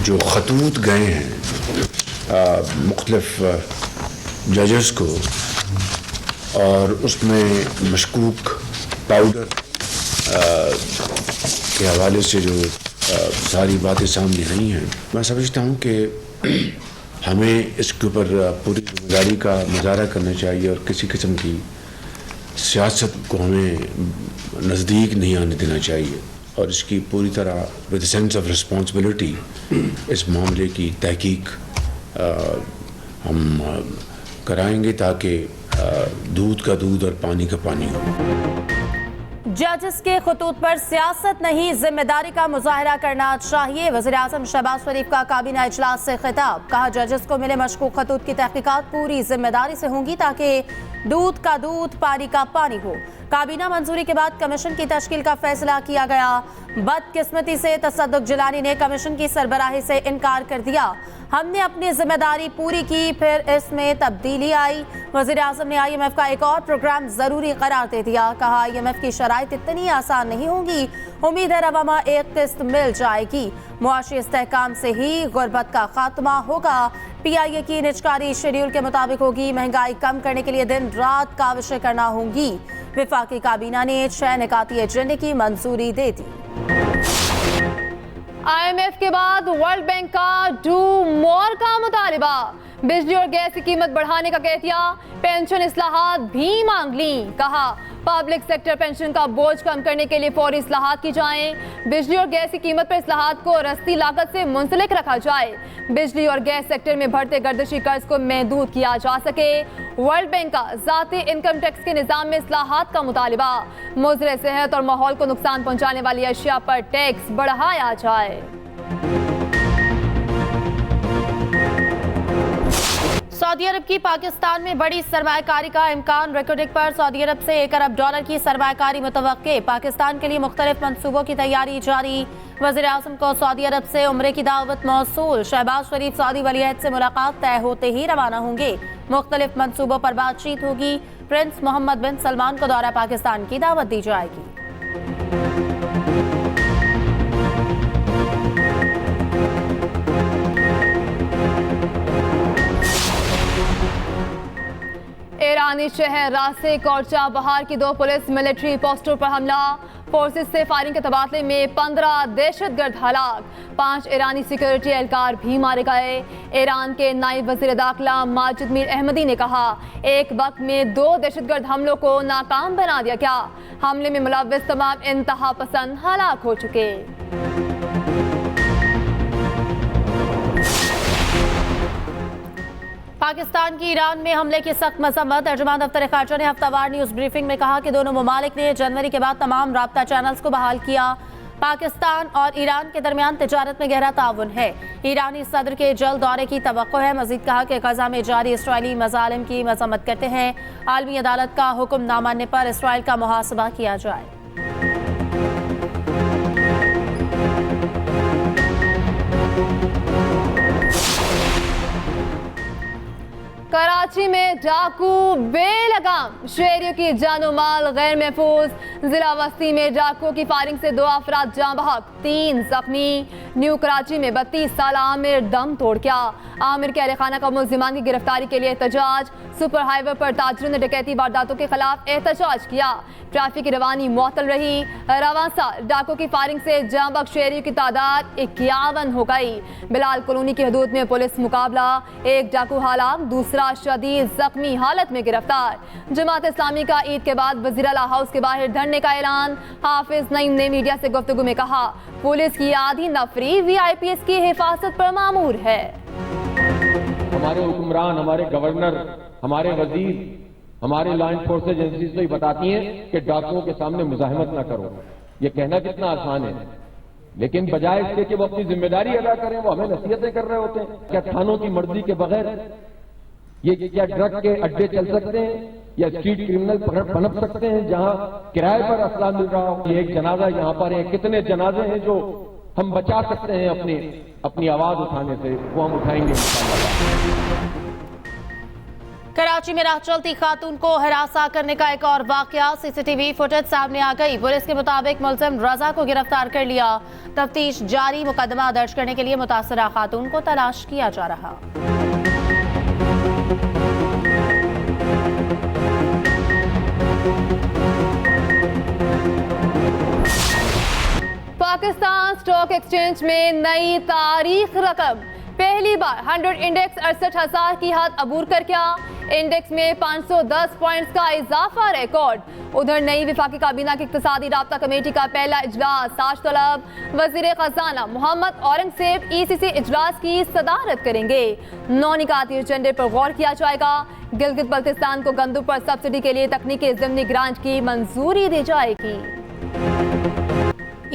जो खतूत गए हैं मुख्तलिफ जजेस को और उसमें मशकूक पाउडर के हवाले से जो सारी बातें सामने आई हैं, मैं समझता हूँ कि हमें इसके ऊपर पूरी जिम्मेदारी का मुजाहरा करना चाहिए और किसी किस्म की सियासत को हमें नज़दीक नहीं आने देना चाहिए और इसकी पूरी तरह विद सेंस ऑफ रिस्पॉन्सिबिलिटी इस मामले की तहकीक हम कराएंगे ताकि दूध का दूध और पानी का पानी हो। जजेस के खतूत पर सियासत नहीं, जिम्मेदारी का मुजाहरा करना चाहिए। वज़ीर-ए-आज़म शहबाज शरीफ का काबीना इजलास से खिताब, कहा जजेस को मिले मशकूक खतूत की तहकीकात पूरी जिम्मेदारी से होंगी ताकि दूध का दूध पानी का पानी हो। काबीना मंजूरी के बाद कमीशन की तश्कील का फैसला किया गया। बदकिस्मती से तसद्दुक जिलानी ने कमीशन की सरबराही से इनकार कर दिया। हमने अपनी जिम्मेदारी पूरी की, फिर इसमें तब्दीली आई। वज़ीर-ए-आज़म ने IMF का एक और प्रोग्राम जरूरी करार दे दिया। कहा IMF की शराइत इतनी आसान नहीं होंगी, उम्मीद है रवामा एक किस्त मिल जाएगी। मुआशी इस्तेहकाम से ही गुर्बत का खात्मा होगा। PIA की निजकारी शेड्यूल के मुताबिक होगी। महंगाई कम करने के लिए दिन रात काविशें करना होंगी। विफाकी काबीना ने 6 निकाती एजेंडे की मंजूरी दे दी। IMF के बाद वर्ल्ड बैंक का डू मोर का मुतालिबा, बिजली और गैस की कीमत बढ़ाने का कह दिया। पेंशन इस्लाहात भी मांग ली, कहा पब्लिक सेक्टर पेंशन का बोझ कम करने के लिए फौरी इस्लाहात की जाएं। बिजली और गैस की कीमत पर इस्लाहात को रस्ती लागत से मुंसलिक रखा जाए। बिजली और गैस सेक्टर में बढ़ते गर्दिशी कर्ज को महदूद किया जा सके। वर्ल्ड बैंक का ज़ाती इनकम टैक्स के निज़ाम में इस्लाहात का मुतालिबा। मुज़र सेहत और माहौल को नुकसान पहुँचाने वाली अशिया पर टैक्स बढ़ाया जाए। सऊदी अरब की पाकिस्तान में बड़ी सरमायाकारी का इम्कान। रिकॉर्डिंग पर सऊदी अरब से $1 अरब की सरमायाकारी मुतवक्के। पाकिस्तान के लिए मुख्तलिफ मंसूबों की तैयारी जारी। वज़ीर-ए-आज़म को सऊदी अरब से उम्रे की दावत मौसूल। शहबाज शरीफ सऊदी वलीअहद से मुलाकात तय होते ही रवाना होंगे। मुख्तलिफ मंसूबों पर बातचीत होगी। प्रिंस मोहम्मद बिन सलमान को दौरा पाकिस्तान की दावत दी जाएगी। ईरानी शहर रासिक और चाबहार की 2 पुलिस मिलिट्री पोस्टों पर हमला। फोर्सेस से फायरिंग के तबादले में 15 दहशतगर्द हलाक। 5 ईरानी सिक्योरिटी एहलकार भी मारे गए। ईरान के नायब वजीर दाखिला माजिद मीर अहमदी ने कहा, एक वक्त में 2 दहशतगर्द हमलों को नाकाम बना दिया गया। हमले में मुलव्विस तमाम इंतहा पसंद हलाक हो चुके। पाकिस्तान की ईरान में हमले की सख्त मजम्मत। तर्जुमान दफ्तर खारजा ने हफ्तावार न्यूज ब्रीफिंग में कहा कि दोनों ममालिक ने जनवरी के बाद तमाम राब्ता चैनल्स को बहाल किया। पाकिस्तान और ईरान के दरमियान तिजारत में गहरा ताउन है। ईरानी सदर के जल्द दौरे की तवक्को है। मजीद कहा कि गजा में जारी इसराइली मजालिम की मजम्मत करते हैं। आलमी अदालत का हुक्म ना मानने पर इसराइल का मुहासबा किया जाए। कराची में डाकू बेलगाम, शहरियों की जानो माल गैर महफूज। जिला वस्ती में डाकुओं की फायरिंग से 2 अफराद जाँ बहक, 3 जख्मी। न्यू कराची में 32 साल आमिर दम तोड़ गया। आमिर के अहले खाना का मुल्जिमान की गिरफ्तारी के लिए एहतजाज। सुपर हाईवे पर ताजरों ने डकैती वारदातों के खिलाफ एहतजाज किया। ट्रैफिक की रवानी मुअत्तल रही। रवां साल डाकुओं की फायरिंग से जाँ बहक शहरियों की तादाद 51 हो गई। बिलाल कॉलोनी की हदूद में पुलिस मुकाबला, एक डाकू हलाक, दूसरा शदीद जख्मी हालत में गिरफ्तार। जमात इस्लामी का ईद के बाद वज़ीर आला हाउस के बाहर धरने का ऐलान। हाफिज नईम ने मीडिया से गुफ्तगू में कहा, पुलिस की आधी नफरी VIPs की हिफाजत पर मामूर है। हमारे हुक्मरान, हमारे गवर्नर, हमारे वजीर, हमारे लॉ एनफोर्समेंट एजेंसीज तो ये बताती हैं कि डाकुओं के सामने मुजाहिमत ना करो। ये कहना कितना आसान है, लेकिन बजाय इसके कि वो अपनी जिम्मेदारी अदा करें, वो हमें नसीहतें कर रहे होते हैं। क्या थानों की मर्जी के बगैर ये क्या ड्रग के अड्डे चल सकते हैं या स्ट्रीट क्रिमिनल पनप सकते हैं जहां किराए पर असला मिल रहा हो? ये एक जनाजा यहाँ पर है, कितने जनाजे हैं जो हम बचा सकते हैं अपनी आवाज उठाने से, वो हम उठाएंगे इंशाअल्लाह। कराची में राह चलती खातून को हरासा करने का एक और वाकया, सीसीटीवी फुटेज सामने आ गई। पुलिस के मुताबिक मुलजिम रजा को गिरफ्तार कर लिया। तफ्तीश जारी, मुकदमा दर्ज करने के लिए मुतासरा खातून को तलाश किया जा रहा। पाकिस्तान स्टॉक एक्सचेंज में नई तारीख रकम, पहली बार 100 इंडेक्स 68,000 की हद अबूर कर गया। इंडेक्स में 510 पॉइंट्स का इजाफा रिकॉर्ड। उधर नई विफाकी काबीना की इक्तिसादी राब्ता कमेटी का पहला इजलास आज तलब। वजीर खजाना मोहम्मद औरंगजेब ECC इजलास की सदारत करेंगे। 9 निकाती एजेंडे पर गौर किया जाएगा। गिलगित बल्तिस्तान को गंदम पर सब्सिडी के लिए तकनीकी ज़िमनी ग्रांट की मंजूरी दी जाएगी।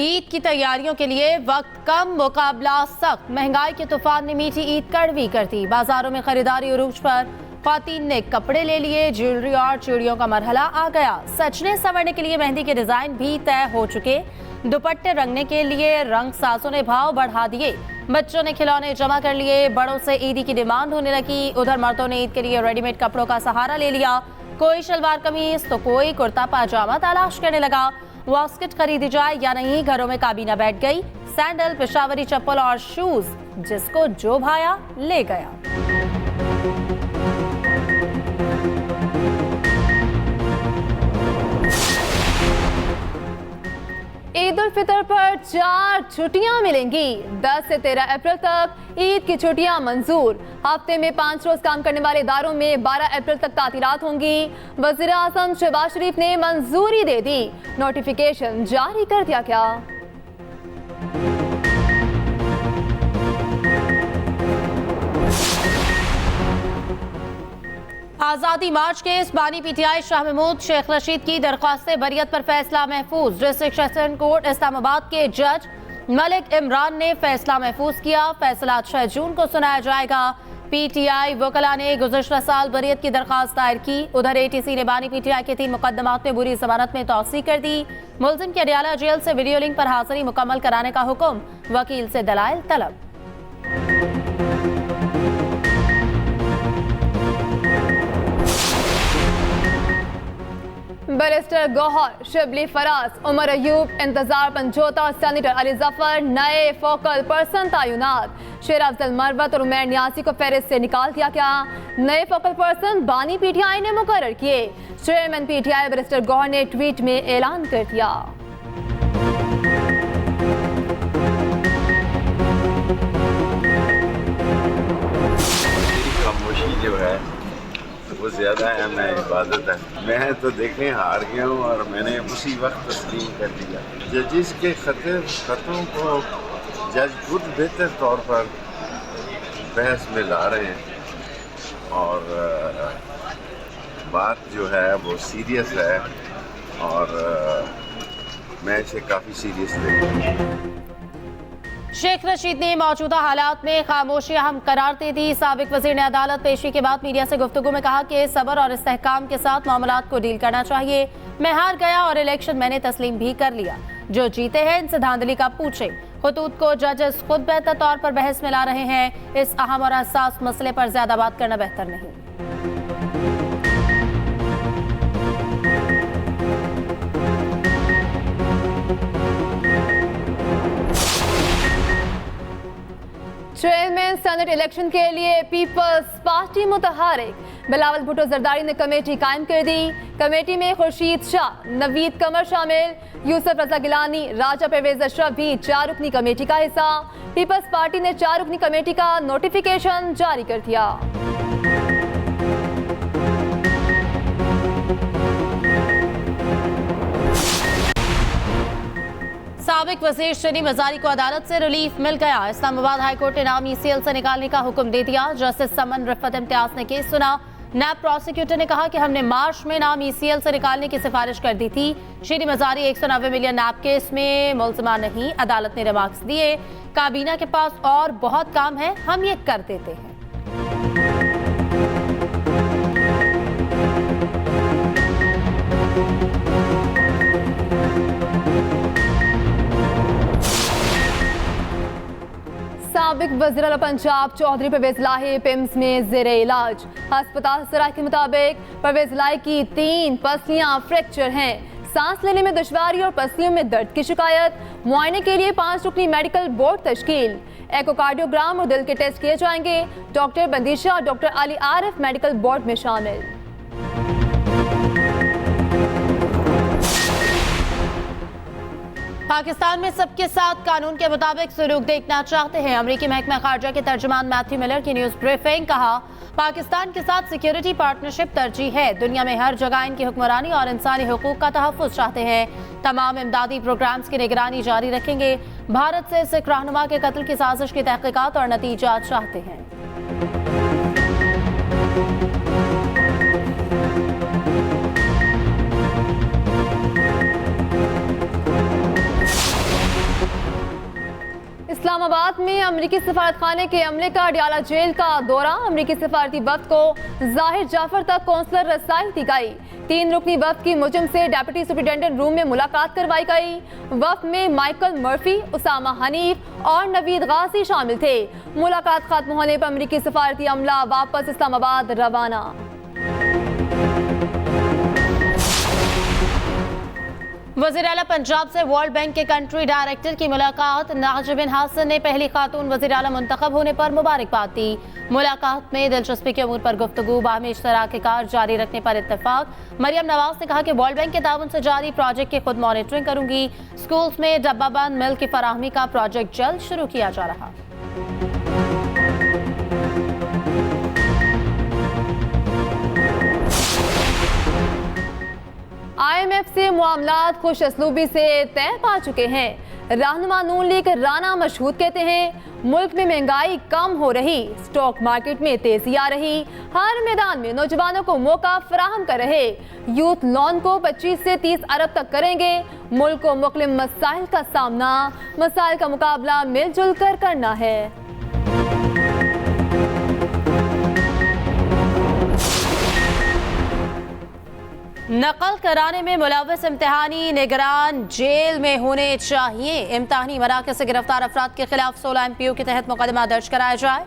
ईद की तैयारियों के लिए वक्त कम, मुकाबला सख्त। महंगाई के तूफान ने मीठी ईद कड़वी कर दी। बाजारों में खरीदारी उरूज पर, ख्वातीन ने कपड़े ले लिए। ज्वेलरी और चूड़ियों का मरहला आ गया। सजने संवरने के लिए मेहंदी के डिजाइन भी तय हो चुके। दुपट्टे रंगने के लिए रंग साजों ने भाव बढ़ा दिए। बच्चों ने खिलौने जमा कर लिए। बड़ों से ईदी की डिमांड होने लगी। उधर मर्दों ने ईद के लिए रेडीमेड कपड़ों का सहारा ले लिया। कोई शलवार कमीज तो कोई कुर्ता पाजामा तलाश करने लगा। वास्केट खरीदी जाए या नहीं, घरों में काबीना बैठ गई। सैंडल, पेशावरी चप्पल और शूज, जिसको जो भाया ले गया। ईद उल फितर पर 4 छुट्टियां मिलेंगी। 10 से 13 अप्रैल तक ईद की छुट्टियां मंजूर। हफ्ते में 5 रोज काम करने वाले इदारों में 12 अप्रैल तक तातीलात होंगी। वज़ीर आज़म शहबाज शरीफ ने मंजूरी दे दी। नोटिफिकेशन जारी कर दिया गया। आजादी मार्च केस, बानी PTI शाह महमूद शेख रशीद की दरख्वास्त बरियत पर फैसला महफूज। डिस्ट्रिक्ट सेशन कोर्ट इस्लामाबाद के जज मलिक इमरान ने फैसला महफूज किया। फैसला 6 जून को सुनाया जाएगा। PTI वकला ने गुज़श्ता साल बरियत की दरख्वास्त दायर की। उधर ATC ने बानी PTI के 3 मुकदमात में बुरी जमानत में तौसी कर दी। मुलजिम के अडियाला जेल से वीडियो लिंक पर हाजिरी मुकम्मल कराने का हुक्म, वकील से दलाइल तलब। बैरिस्टर गौहर, शिबली फराज, उमर अयूब, इंतजार पंजोता और सेनेटर अली जफर नए फोकल पर्सन तैनात। शेर अफजल मरवत और उमैर नियाजी को फहरिस्त से निकाल दिया गया। नए फोकल पर्सन बानी PTI ने मुकर्रर किए। चेयरमैन PTI बैरिस्टर गौहर ने ट्वीट में ऐलान कर दिया। खामोशी जो है वो ज़्यादा है ना इबादत है। मैं तो देखें हार गया हूँ और मैंने उसी वक्त तस्लीम कर दिया। जजिस के खतों को जज खुद बेहतर तौर पर बहस में ला रहे हैं और बात जो है वो सीरियस है और मैं इसे काफ़ी सीरियस लेता हूँ। शेख रशीद ने मौजूदा हालात में खामोशी अहम करार दे दी। साबिक वजीर ने अदालत पेशी के बाद मीडिया से गुफ्तगू में कहा कि सब्र और इस्तेहकाम के साथ मामलात को डील करना चाहिए। मैं हार गया और इलेक्शन मैंने तस्लीम भी कर लिया। जो जीते हैं इनसे धांधली का पूछे। खतूत को जजेस खुद बेहतर तौर पर बहस में ला रहे हैं। इस अहम और हसास मसले पर ज्यादा बात करना बेहतर नहीं। चेयरमैन सेनेट इलेक्शन के लिए पीपल्स पार्टी मुतहरिक। बिलावल भुट्टो जरदारी ने कमेटी कायम कर दी। कमेटी में खुर्शीद शाह, नवीद कमर शामिल। यूसुफ रजा गिलानी, राजा परवेज अशरफ भी 4 रुकनी कमेटी का हिस्सा। पीपल्स पार्टी ने 4 रुकनी कमेटी का नोटिफिकेशन जारी कर दिया। साबिक वजीर शनी मजारी को अदालत से रिलीफ मिल गया। इस्लामाबाद हाईकोर्ट ने नाम ECL से निकालने का हुक्म दे दिया। जस्टिस समन रिफत इम्तियाज ने केस सुना। नैब प्रोसिक्यूटर ने कहा कि हमने मार्च में नाम ECL से निकालने की सिफारिश कर दी थी। शनी मजारी 190 मिलियन नैब केस में मुलजिमा नहीं। अदालत ने रिमार्क्स दिए, काबीना के पास और बहुत काम है, हम ये कर देते हैं। साबिक साबिक वज़ीर आला पंजाब चौधरी परवेज लाही पिम्स में ज़ेरे इलाज। अस्पताल सराय के मुताबिक परवेज लाही की 3 पसलियां फ्रैक्चर हैं। सांस लेने में दुश्वारी और पसलियों में दर्द की शिकायत। मुआयने के लिए 5 रुकनी मेडिकल बोर्ड तश्कील। एकोकार्डियोग्राम और दिल के टेस्ट किए जाएंगे। डॉक्टर बंदीशा और doctor Ali Arif medical board में शामिल। पाकिस्तान में सबके साथ कानून के मुताबिक सलूक देखना चाहते हैं। अमरीकी महकमा खारजा के तर्जुमान मैथ्यू मिलर की न्यूज़ ब्रीफिंग। कहा, पाकिस्तान के साथ सिक्योरिटी पार्टनरशिप तरजीह है। दुनिया में हर जगह इनकी हुक्मरानी और इंसानी हुकूक का तहफ़्फ़ुज़ चाहते हैं। तमाम इमदादी प्रोग्राम्स की निगरानी जारी रखेंगे। भारत से सिख रहनुमा के कत्ल की साजिश की तहकीकात और नतीजा चाहते हैं। इस्लामाबाद में अमरीकी सफारतखाने के अमले का अडियाला जेल का दौरा। अमरीकी सफारती वफ्द को जाहिर जाफर तक कौंसलर रसाई दी गई। 3 रुकनी वफ्द की मुजम से डेप्यूटी सुपरिटेंडेंट रूम में मुलाकात करवाई गई। वफ्द में माइकल मर्फी, उसामा हनीफ और नवीद गाजी शामिल थे। मुलाकात खत्म होने पर अमरीकी सफारती अमला वापस इस्लामाबाद रवाना। वज़ीर आला पंजाब से वर्ल्ड बैंक के कंट्री डायरेक्टर की मुलाकात। नाजिबिन हासन ने पहली खातून वज़ीर आला मुंतखब होने पर मुबारकबाद दी। मुलाकात में दिलचस्पी के अमूर पर गुफ्तगू, बाहमी इश्तराक कार जारी रखने पर इत्तफाक। मरियम नवाज ने कहा कि वर्ल्ड बैंक के ताउन से जारी प्रोजेक्ट की खुद मॉनिटरिंग करूंगी। स्कूल्स में डब्बाबंद मिल्क की फराहमी का प्रोजेक्ट जल्द शुरू किया जा रहा। IMF से मामलात खुश असलूबी से तय पा चुके हैं। रहनुमा नून लीग राना मशहूद कहते हैं, मुल्क में महंगाई कम हो रही, स्टॉक मार्केट में तेजी आ रही, हर मैदान में नौजवानों को मौका फराहम कर रहे। यूथ लोन को 25 से 30 अरब तक करेंगे। मुल्क को मुख्तलिफ मसाइल का सामना, मसाइल का मुकाबला मिलजुल कर करना है। नकल कराने में मुलव्वस इम्तिहानी निगरान जेल में होने चाहिए। इम्तिहानी मराकज़ से गिरफ्तार अफराद के खिलाफ 16 MPO के तहत मुकदमा दर्ज कराया जाए।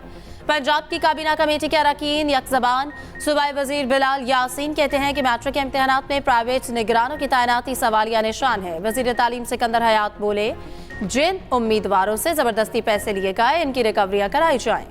पंजाब की काबीना कमेटी के अरकान यकज़बान। सूबाई वजीर बिलाल यासीन कहते हैं कि मैट्रिक के इम्तिहानात में प्राइवेट निगरानों की तैनाती सवालिया निशान है। वजीर तालीम सिकंदर हयात बोले, जिन उम्मीदवारों से ज़बरदस्ती पैसे लिए गए, इनकी रिकवरियाँ कराई जाएँ।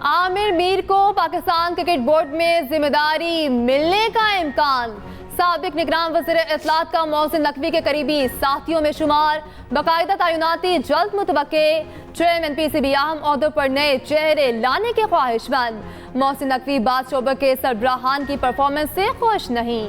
आमिर मीर को पाकिस्तान क्रिकेट बोर्ड में जिम्मेदारी मिलने का इम्कान। साबिक निगरान वज़ीर इत्तलात का मोहसिन नकवी के करीबी साथियों में शुमार। बाकायदा तैनाती जल्द मुतवक्के। चेयरमैन PCB अहम ओहदों पर नए चेहरे लाने के ख्वाहिशमंद। मोहसिन नकवी बाद शोबे के सरबराहान की परफॉर्मेंस से खुश नहीं।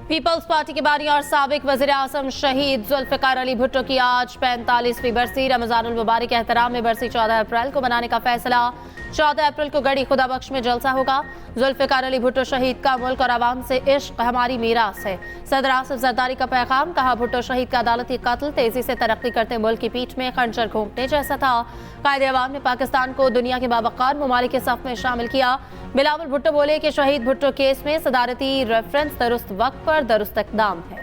पीपल्स पार्टी के बानी और साबिक वज़ीर आज़म शहीद जुल्फ़िकार अली भुट्टो की आज 45वीं बरसी। रमज़ानुल मुबारक के एहतराम में बरसी 14 अप्रैल को मनाने का फैसला। 14 अप्रैल को गढ़ी खुदा बख्श में जलसा होगा। जुल्फ़िकार अली भुट्टो शहीद का मुल्क और आवाम से इश्क हमारी मीरास है। सदर आसिफ जरदारी का पैगाम। कहा, भुट्टो शहीद का अदालती कत्ल तेजी से तरक्की करते मुल्क की पीठ में खंजर घोंपने जैसा था। कायदे अवाम ने पाकिस्तान को दुनिया के बावकार ममालिक के सफ में शामिल किया। बिलावल भुट्टो बोले कि शहीद भुट्टो केस में सदारती रेफरेंस दुरुस्त वक्त पर दुरुस्त इक़दाम है।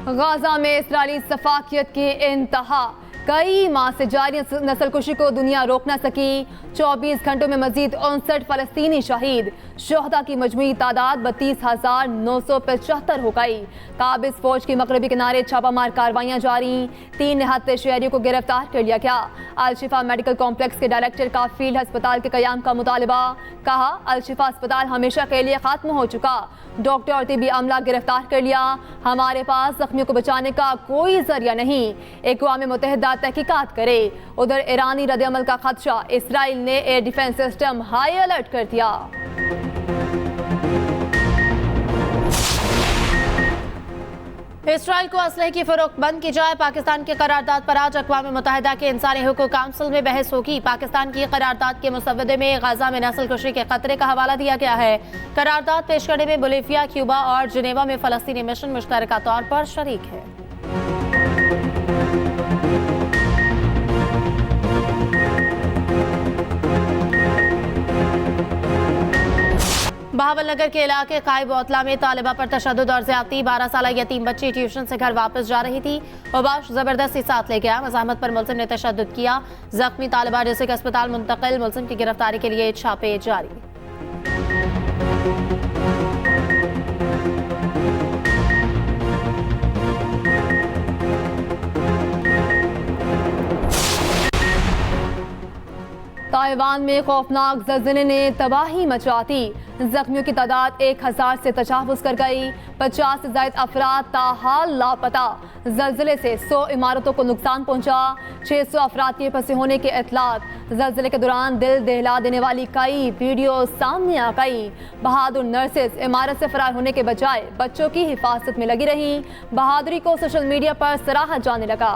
गाजा में इस्राएली सफाकियत की इंतहा। कई माह से जारी नस्लकुशी को दुनिया रोक न सकी। 24 घंटों में मजीद 59 फलस्तीनी शहीद। शोहदा की मजमूई तादाद 32,975 हो गई। काबिज फौज की मगरबी किनारे छापामार कार्रवाइयाँ जारी। 3 निहत्ते शहरियों को गिरफ्तार कर लिया गया। अल-शिफा मेडिकल कॉम्प्लेक्स के डायरेक्टर का फील्ड अस्पताल के कयाम का मुतालबा। कहा, अल-शिफा अस्पताल हमेशा के लिए खत्म हो चुका। डॉक्टर और तिबी अमला गिरफ्तार कर लिया। हमारे पास जख्मियों को बचाने का कोई जरिया नहीं। अक़वाम मुत्तहिदा तहकीकात करे। उधर ईरानी रद्द-ए-अमल का खदशा। इसराइल ने air defence system high alert कर दिया। इसराइल को असलहे की फरोख्त बंद की जाए। पाकिस्तान की करारदाद पर आज अक़वाम मुत्तहिदा के इंसानी हुकूक काउंसिल में बहस होगी। पाकिस्तान की करारदाद के मुसव्वदे में गाजा में नस्लकुशी के खतरे का हवाला दिया गया है। करारदाद पेश करने में बोलीविया, क्यूबा और जिनेवा में फ़लस्तीनी मिशन मुश्तरका तौर पर शरीक है। बहावलनगर के इलाके खाई बोतला में तालिबा पर तशद्दुद और ज्यादती। 12 साल यतीम बच्ची ट्यूशन से घर वापस जा रही थी। उबाश जबरदस्ती साथ ले गया। मज़ाहमत पर मुलजिम ने तशद्दुद किया। जख्मी तालिबा डिस्ट्रिक्ट अस्पताल मुंतकिल। मुलजिम की गिरफ्तारी के लिए छापे जारी। ताइवान में खौफनाक ज़लज़ले ने तबाही मचा दी। जख्मियों की तादाद 1000 से तजावुज़ कर गई। 50 से ज़ायद अफराद ताहाल लापता। ज़लज़ले से 100 इमारतों को नुकसान पहुंचा। 600 अफराद के फंसे होने के इत्तलात। ज़लज़ले के दौरान दिल दहला देने वाली कई वीडियो सामने आ गई। बहादुर नर्सेस इमारत से फरार होने के बजाय बच्चों की हिफाजत में लगी रहीं। बहादुरी को सोशल मीडिया पर सराहा जाने लगा।